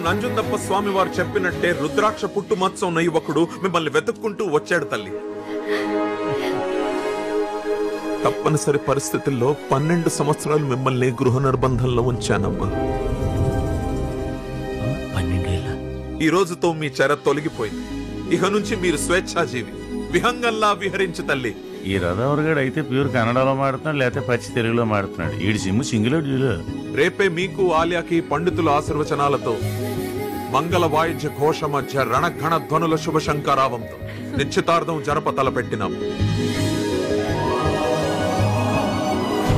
నంజుందప్ప స్వామి వారు చెప్పినట్టే రుద్రాక్ష పుట్టుమచ్చ ఉన్న యువకుడు మిమ్మల్ని వెతుక్కుంటూ వచ్చాడు తల్లి. తప్పనిసరి పరిస్థితుల్లో 12 సంవత్సరాలు మిమ్మల్ని గృహ నిర్బంధంలో ఉంచానమ్మా. 12 ఏళ్ళ? ఈ రోజుతో మీ చెర తొలగిపోయింది. ఇక నుంచి మీరు స్వేచ్ఛాజీవి, విహంగంలా విహరించు తల్లి. ఈ రథవర్గాడు అయితే ప్యూర్ కన్నడలో మాడుతున్నాడు, లేకపోతే పచ్చి తెలుగులో మాడుతున్నాడు. ఈడి సిమ్ము సింగిలో డ్యూలో. రేపే మీకు ఆలియాకి పండితుల ఆశీర్వచనాలతో మంగళ వాయిద్య ఘోష మధ్య రణఘణ ధ్వనుల శుభశంకరావంతో నిశ్చితార్థం జరప తలపెట్టినాము.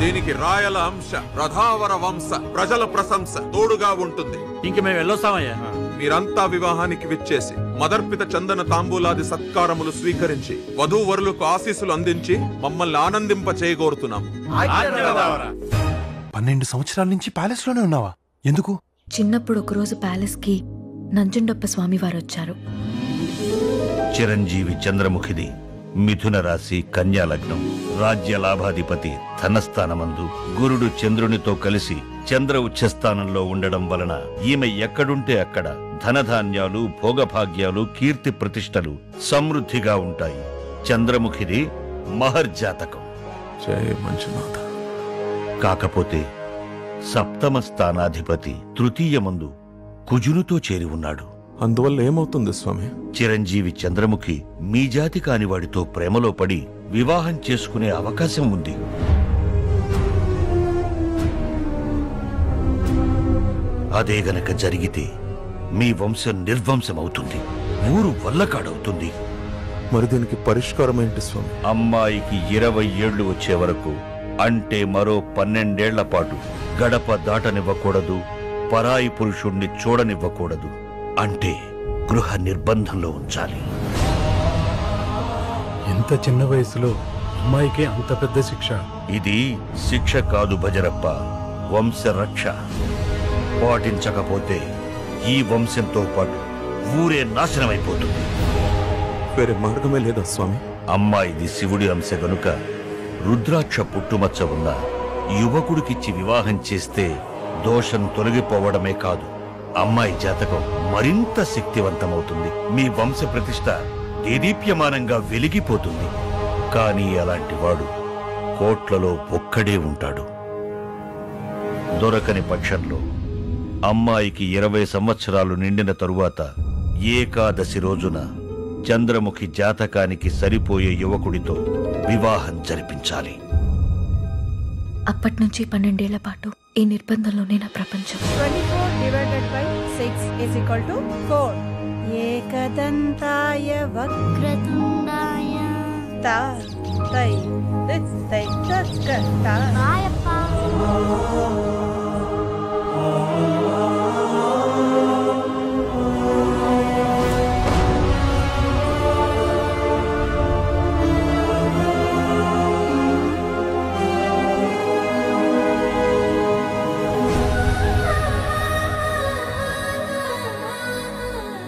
దీనికి రాయల అంశ, రథావర వంశ, ప్రజల ప్రశంస తోడుగా ఉంటుంది. ఇంక మేము వెళ్ళొస్తామయ్యా. మీరంతా వివాహానికి విచ్చేసి మదర్పిత చందన తాంబూలాది సత్కారములు స్వీకరించి వధూవరులకు ఆశీస్సులు అందించి మమ్మల్ని ఆనందింప చేయగోరుతున్నాము. 12 సంవత్సరాల నుంచి ప్యాలెస్ లోనే ఉన్నావా? ఎందుకు? చిన్నప్పుడు ఒకరోజు ప్యాలెస్ కి నంజుండప్ప స్వామి వారు వచ్చారు. చిరంజీవి చంద్రముఖిది మిథున రాశి, కన్యా లగ్నం. రాజ్య లాభాధిపతి ధనస్థానమందు గురుడు చంద్రునితో కలిసి చంద్ర ఉచ్చస్థానంలో ఉండడం వలన ఈమె ఎక్కడుంటే అక్కడ ధనధాన్యాలు, భోగభాగ్యాలు, కీర్తి ప్రతిష్టలు సమృద్ధిగా ఉంటాయి. చంద్రముఖిది మహర్జాతకం. జయ మంజునాథ. కాకపోతే సప్తమ స్థానాధిపతి తృతీయమందు కుజునితో చేరి ఉన్నాడు. అందువల్ల ఏమవుతుంది స్వామి? చిరంజీవి చంద్రముఖి మీ జాతి కాని వాడితో ప్రేమలో పడి వివాహం చేసుకునే అవకాశం ఉంది. అదే గనక జరిగితే మీ వంశం నిర్వంశమవుతుంది, ఊరు వల్లకాడవుతుంది. మరి దీనికి పరిష్కారం ఏంటి స్వామి? అమ్మాయికి 20 ఏళ్లు వచ్చే వరకు, అంటే మరో 12 ఏళ్ల పాటు గడప దాటనివ్వకూడదు, పరాయి పురుషుణ్ణి చూడనివ్వకూడదు. అంటే గృహ నిర్బంధంలో ఉంచాలి. ఎంత చిన్న వయసులో అమ్మాయికి అంత పెద్ద శిక్ష? ఇది శిక్ష కాదు భజరప్ప, వంశరక్ష. పాటించకపోతే ఈ వంశంతో పాటు ఊరే నాశనమైపోతుంది. వేరే మార్గమే లేదా స్వామి? అమ్మాయిది శివుడి అంశ గనుక రుద్రాక్ష పుట్టుమచ్చ ఉన్న యువకుడికిచ్చి వివాహం చేస్తే దోషం తొలగిపోవడమే కాదు, అమ్మాయి జాతకం మరింత శక్తివంతమవుతుంది. మీ వంశ ప్రతిష్ట దేదీప్యమానంగా వెలిగిపోతుంది. కానీ అలాంటి వాడు కోట్లలో ఒక్కడే ఉంటాడు. దొరకని పక్షంలో అమ్మాయికి 20 సంవత్సరాలు నిండిన తరువాత ఏకాదశి రోజున చంద్రముఖి జాతకానికి సరిపోయే యువకుడితో వివాహం జరిపించాలి. అప్పటి నుంచి 12 ఏళ్ల పాటు ఈ నిర్బంధంలోనే నా ప్రపంచం. 24/6 = 4. ఏకదంతాయ వక్రతుండాయ తై తై తస్కత ఆయప్ప.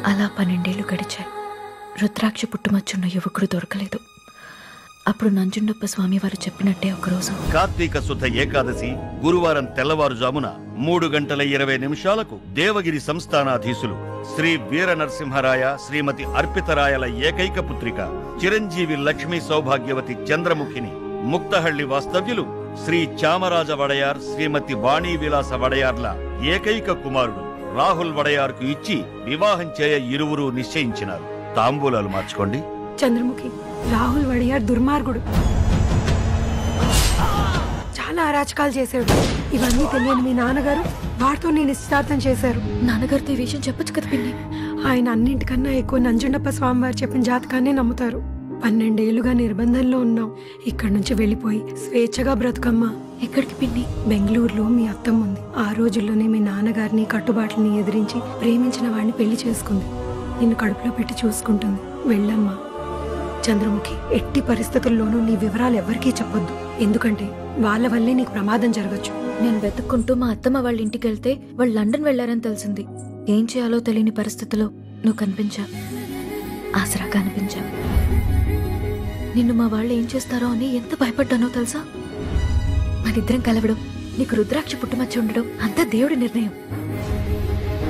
అలా 12 ఏళ్లు గడిచాయి. రుద్రాక్ష పుట్టుమచ్చున్న యువకుడు దొరకలేదు. అప్పుడు నంజుండప్ప స్వామి వారు చెప్పినట్టే ఒకరోజు కార్తీక శుద్ధ ఏకాదశి గురువారం తెల్లవారుజామున 3:20 దేవగిరి సంస్థానాధీశులు శ్రీ వీర నరసింహరాయ, శ్రీమతి అర్పితరాయల ఏకైక పుత్రిక చిరంజీవి లక్ష్మీ సౌభాగ్యవతి చంద్రముఖిని ముక్తహళ్లి వాస్తవ్యులు శ్రీ చామరాజ వడయార్, శ్రీమతి వాణీ విలాస వడయార్ల ఏకైక కుమారుడు రాహుల్ వడయార్కు ఇచ్చి వివాహం చేయ ఇరువురు నిశ్చయించినారు. తాంబూలాలు మార్చుకోండి. చంద్రముఖి, రాహుల్ వడియార్ దుర్మార్గుడు, చాలా అరాచకాలు చేశాడు. ఇవన్నీ తెలియని మీ నాన్నగారు వాడితో నేను నిశ్చితార్థం చేశారు. నాన్నగారితో ఈ విషయం చెప్పొచ్చు కదా పిన్ని. ఆయన అన్నింటికన్నా ఎక్కువ నంజుండప్ప స్వామివారు చెప్పిన జాతకాన్నే నమ్ముతారు. 12 ఏళ్లుగా నిర్బంధంలో ఉన్నాం. ఇక్కడి నుంచి వెళ్ళిపోయి స్వేచ్ఛగా బ్రతుకమ్మా. ఎక్కడికి పిన్ని? బెంగళూరులో మీ అత్తమ్మ ఉంది. ఆ రోజుల్లోనే మీ నాన్నగారిని కట్టుబాట్లని ఎదిరించి ప్రేమించిన వాడిని పెళ్లి చేసుకుంది. నిన్ను కడుపులో పెట్టి చూసుకుంటుంది. వెళ్ళమ్మా. చంద్రముఖి, ఎట్టి పరిస్థితుల్లోనూ నీ వివరాలు ఎవరికీ చెప్పొద్దు. ఎందుకంటే వాళ్ళ వల్లే నీకు ప్రమాదం జరగచ్చు. నేను వెతుక్కుంటూ మా అత్తమ్మ వాళ్ళ ఇంటికి వెళ్తే వాళ్ళు లండన్ వెళ్లారని తెలిసింది. ఏం చేయాలో తెలియని పరిస్థితిలో నువ్వు కనిపించావు, ఆసరాగా అనిపించావు. నిన్ను మా వాళ్ళు ఏం చేస్తారో అని ఎంత భయపడ్డానో తెలుసా? మనిద్దరం కలవడం, నీకు రుద్రాక్ష పుట్టుమచ్చ ఉండడం అంతా దేవుడి నిర్ణయం.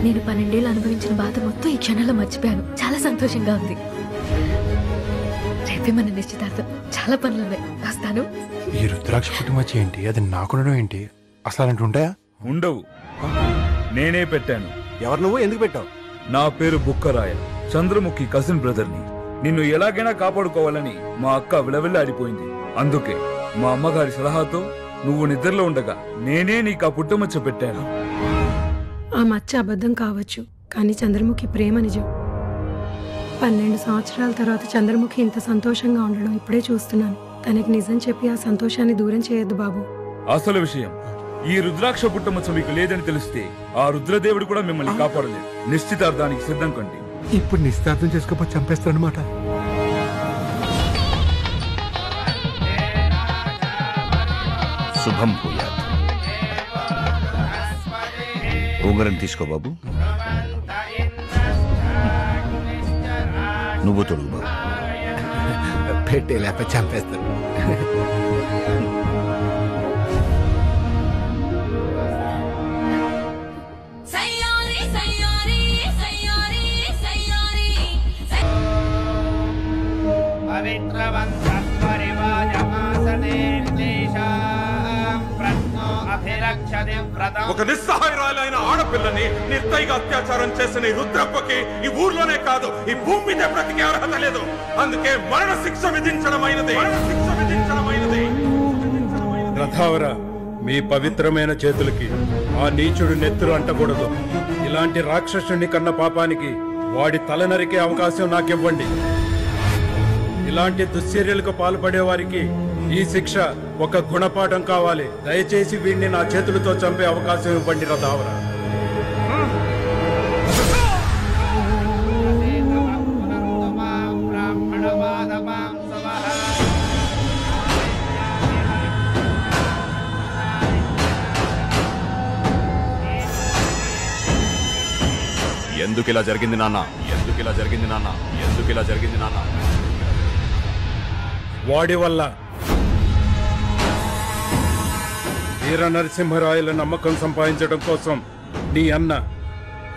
నేను 12 ఏళ్ళు అనుభవించిన బాధ మొత్తం ఈ క్షణంలో మర్చిపోయాను. చాలా సంతోషంగా ఉంది. రేపే మన నిశ్చితార్థం. చాలా పనులున్నాయి. వస్తాను. ఈ రుద్రాక్ష పుట్టుమచ్చ ఏంటి? అది నాకుండడం ఏంటి? అసలు అలాంటి ఉంటాయా? ఉండవు. నేనే పెట్టాను. ఎవరు నువ్వు? ఎందుకు పెట్టావు? నా పేరు బుక్కరాయ, చంద్రముఖి కజిన్ బ్రదర్ని. నిన్ను ఎలాగైనా కాపాడుకోవాలని మా అక్క విలవిల్లాడిపోయింది. అందుకే మా అమ్మగారి సలహాతో నువ్వు నిద్రలో ఉండగా నేనే నీకు ఆ పుట్టుమచ్చ పెట్టాను. ఆ మచ్చ అబద్ధం కావచ్చు, కానీ చంద్రముఖి ప్రేమ నిజం. 12 సంవత్సరాల తర్వాత చంద్రముఖి ఇంత సంతోషంగా ఉండడం ఇప్పుడే చూస్తున్నాను. తనకి నిజం చెప్పి ఆ సంతోషాన్ని దూరం చేయొద్దు బాబు. అసలు విషయం, ఈ రుద్రాక్ష పుట్టమచ్చ మీకు లేదని తెలిస్తే ఆ రుద్రదేవుడు కూడా మిమ్మల్ని కాపాడలేదు. నిశ్చితార్థానికి సిద్ధం కండి. ఇప్పుడు నిశ్చితార్థం చేసుకోకపోతే చంపేస్తాడనమాట. శుభం భూయాత్. ఉంగరం తీసుకో బాబు. నువ్వు తొడుగు బాబు. పెట్టే లేకపోతే చంపేస్తాడు. ఒక నిస్సహాయురాలైన ఆడపిల్లని నిర్దయగా అత్యాచారం చేసిన ఈ రుద్రప్పకి ఈ ఊర్లోనే కాదు, ఈ భూమి మీద బ్రతికే అర్హత లేదు. అందుకే మరణ శిక్ష విధించడమైనది. రథావర, మీ పవిత్రమైన చేతులకి ఆ నీచుడు నెత్తురు అంటకూడదు. ఇలాంటి రాక్షసుని కన్న పాపానికి వాడి తల నరికే అవకాశం నాకివ్వండి. ఇలాంటి దుశ్చర్యలకు పాల్పడే వారికి ఈ శిక్ష ఒక గుణపాఠం కావాలి. దయచేసి వీడిని నా చేతులతో చంపే అవకాశం ఇవ్వండి రథావర. ఎందుకు ఇలా జరిగింది నాన్న? వాడి వల్ల. వీర నరసింహరాయల నమ్మకం సంపాదించడం కోసం నీ అన్న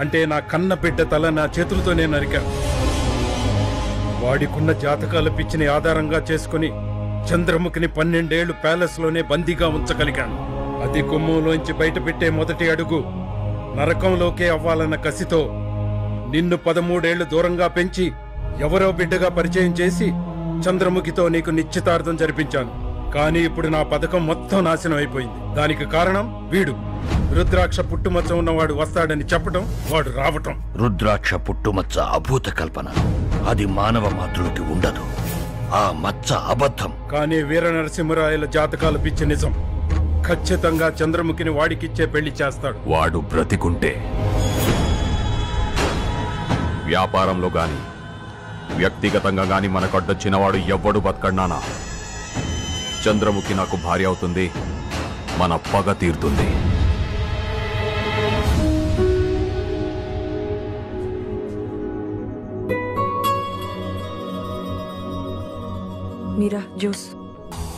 అంటే నా కన్న బిడ్డ తల నా చేతులతోనే నరికాను. వాడికున్న జాతకాల పిచ్చిని ఆధారంగా చేసుకుని చంద్రముఖిని 12 ఏళ్లు ప్యాలెస్ లోనే బందీగా ఉంచగలిగాను. అది గుమ్మంలోంచి బయట పెట్టే మొదటి అడుగు నరకంలోకే అవ్వాలన్న కసితో నిన్ను 13 ఏళ్లు దూరంగా పెంచి ఎవరో బిడ్డగా పరిచయం చేసి చంద్రముఖితో నీకు నిశ్చితార్థం జరిపించాను. కానీ ఇప్పుడు నా పథకం మొత్తం నాశనం అయిపోయింది. దానికి కారణం వీడు. రుద్రాక్ష పుట్టుమచ్చ ఉన్నవాడు వస్తాడని చెప్పడం, వాడు రావటం. రుద్రాక్ష పుట్టుమచ్చ అభూత కల్పన. అది మానవ మాతృకి ఉండదు. ఆ మచ్చ అబద్ధం. కానీ వీర నరసింహరాయల జాతకాల పిచ్చి నిజం. ఖచ్చితంగా చంద్రముఖిని వాడికిచ్చే పెళ్లి చేస్తాడు. వాడు బ్రతికుంటే వ్యాపారంలో గాని వ్యక్తిగతంగా గాని మనకడ్డొచ్చిన వాడు ఎవ్వడు బతకడ్నానా. చంద్రముఖి నాకు భార్య అవుతుంది, మన పగ తీరుతుంది. మీరా జ్యూస్.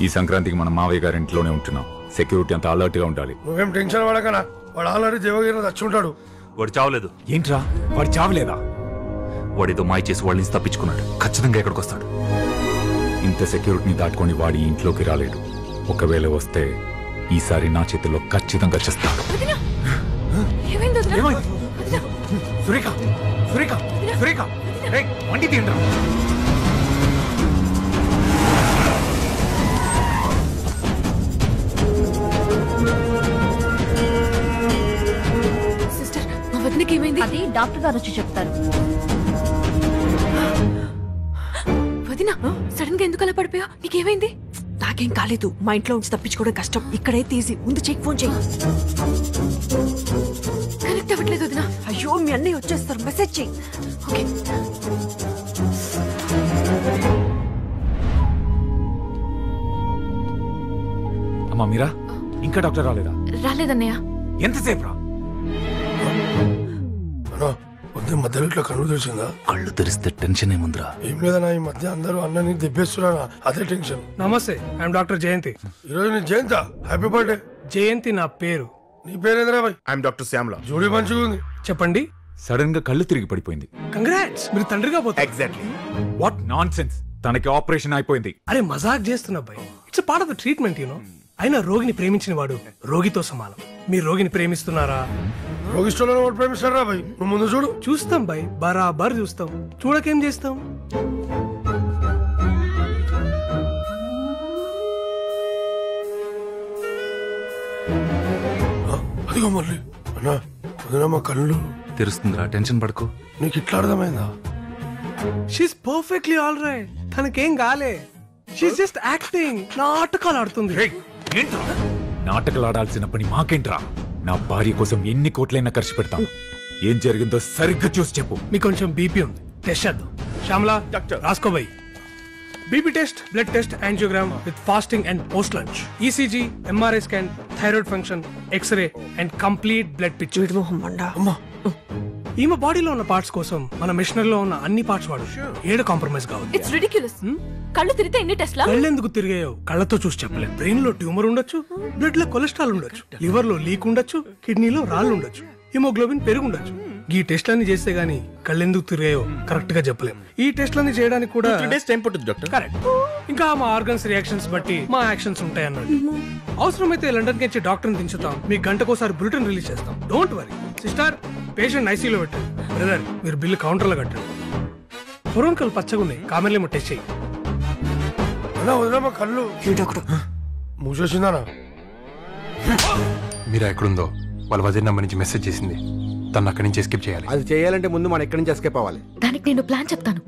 ఈ సంక్రాంతికి మన మావయ్య గారి ఇంట్లోనే ఉంటున్నాం. సెక్యూరిటీ అంతా అలర్ట్ గా ఉండాలి. నువ్వేం టెన్షన్ పడకనా, వాడు ఆల్రెడీ దేవగిరి చచ్చుంటాడు. వాడు చావలేదు. ఏంట్రా వాడు చావలేదా? వాడితో మాయ చేసి వాళ్ళ నుంచి తప్పించుకున్నాడు. ఖచ్చితంగా ఎక్కడికి వస్తాడు. ఇంత సెక్యూరిటీని దాటుకొని వాడి ఇంట్లోకి రాలేడు. ఒకవేళ వస్తే ఈసారి నా చేతిలో ఖచ్చితంగా చేస్తాడు. సురేఖ సురేఖ సురేఖ వండి తిండ్రా. సిస్టర్, మా వదినకి ఏమైంది? అది డాక్టర్ గారు వచ్చి చెప్తారు. వదిన, సడన్ గా ఎందుకు అలా పడిపోయా? నీకేమైంది? నాకేం కాలేదు. మా ఇంట్లో ఉంచి తప్పించుకోవడం కష్టం. ఇక్కడైతే ఈజీ. ముందు చెక్ ఫోన్ చెయ్యి. కనెక్ట్ అవ్వట్లేదు వదిన. అయ్యో, మీ అన్నయ్య వచ్చేస్తారు. మెసేజ్ చెయ్యి. ఓకే. అమ్మా మీరా, ఇంకా డాక్టర్ రాలేదా? రాలేదన్నయ్య. ఎంతసేపు రా? మధ్యలో ఇట్లా కళ్ళు తెరిచిందా? కళ్ళు తెరిస్తే టెన్షన్ ఏముందిరా? ఏం లేదన్నా, ఈ మధ్య అందరూ అన్నని దెబ్బేస్తున్నా, అదే టెన్షన్. నమస్తే, ఐఎమ్ డాక్టర్ జయంతి. ఈరోజు నీ జయంత. Happy birthday. జయంతి నా పేరు. నీ పేరేంద్రా బాయ్? I'm doctor Shyamala. జోడి మంచిగా ఉంది. చెప్పండి. సడన్ గా కళ్ళు తిరిగి పడిపోయింది. కంగ్రాట్స్, మీరు తండ్రిగా పోతారు. ఎగ్జాక్ట్లీ. What non sense. తనకి ఆపరేషన్ అయిపోయింది. అరే మజాక్ చేస్తున్నా అబ్బాయి, it's part of the treatment you know. అయినా రోగిని ప్రేమించిన వాడు రోగితో సమానం. మీరు రోగిని ప్రేమిస్తున్నారా? రోగిష్ఠులను వాడు ప్రేమిస్తారా బాయ్? నువ్వు ముందు చూడు. చూస్తాం బాయ్, బరాబర్ చూస్తాం. చూడకేం చేస్తాం? అదిగో మళ్ళీ అన్నా, వదినా మా కళ్ళు తెరుస్తుందిరా, టెన్షన్ పడకు. నీకు ఇట్లా అర్థమైందా? She's perfectly all right. తనకేం కాలే. She's just acting. నాటకాలు ఆడుతుంది. నాటకాలు ఆడాల్సిన పని మాకేంట్రా? నా భార్య కోసం ఎన్ని కోట్లైనా ఖర్చు పెడతాం. ఏం జరిగిందో సరిగ్గా చూసి చెప్పు. మీకు కొంచెం బీపీ ఉంది, టెస్ట్ చేద్దాం. శ్యామలా డాక్టర్ రాసుకోబాయి. BP test, blood test, angiogram with fasting and post lunch, ECG, MRI scan, thyroid function, x ray and complete blood picture. ఈమె బాడీలో ఉన్న పార్ట్స్ కోసం మన మిషనరీ లో ఉన్న అన్ని పార్ట్స్ వాడు. ఏడు కాంప్రమైజ్ కావాలి. It's ridiculous. కళ్ళు తిరిగితే ఎన్ని టెస్ట్లా? కళ్ళు ఎందుకు తిరిగాయో కళ్ళతో చూసి చెప్పలేదు. బ్రెయిన్ లో ట్యూమర్ ఉండొచ్చు, బ్లడ్ లో కొలెస్ట్రాల్ ఉండొచ్చు, లివర్ లో లీక్ ఉండొచ్చు, కిడ్నీలో రాళ్ళు ఉండొచ్చు, హిమోగ్లోబిన్ పెరుగు ఉండొచ్చు. ఈ టెస్ట్లన్నీ చేస్తే గానీ కళ్ళు ఎందుకు తిరిగాయో కరెక్ట్ గా చెప్పలేం. ఈ టెస్ట్లన్నీ చేయడానికి కూడా కరెక్ట్. ఇంకా మా ఆర్గన్స్ రియాక్షన్స్ బట్టి మా యాక్షన్స్ ఉంటాయి అన్నాడు. అవసరమైతే లండన్ కి వచ్చి డాక్టర్ దించుతాం. మీకు గంటకోసారి బులెటిన్ రిలీజ్ చేస్తాం. Don't worry. సిస్టర్, పేషెంట్ ఐసీలో పెట్టండి. బ్రదర్, మీరు బిల్లు కౌంటర్ లో కట్టండి. పొరంకలు పచ్చగా ఉన్నాయి, కామెర్లేమో టెస్ట్ చేయి. వదినా మా కళ్ళు మూసేసిందానా? మీరా ఎక్కడుందో వాళ్ళ వదిన నంబర్ నుంచి మెసేజ్ చేసింది. తను అక్కడి నుంచి ఎస్కేప్ చేయాలి. అది చేయాలంటే ముందు మనం ఎక్కడి నుంచి ఎస్కేప్ అవ్వాలి. దానికి నేను ప్లాన్ చెప్తాను.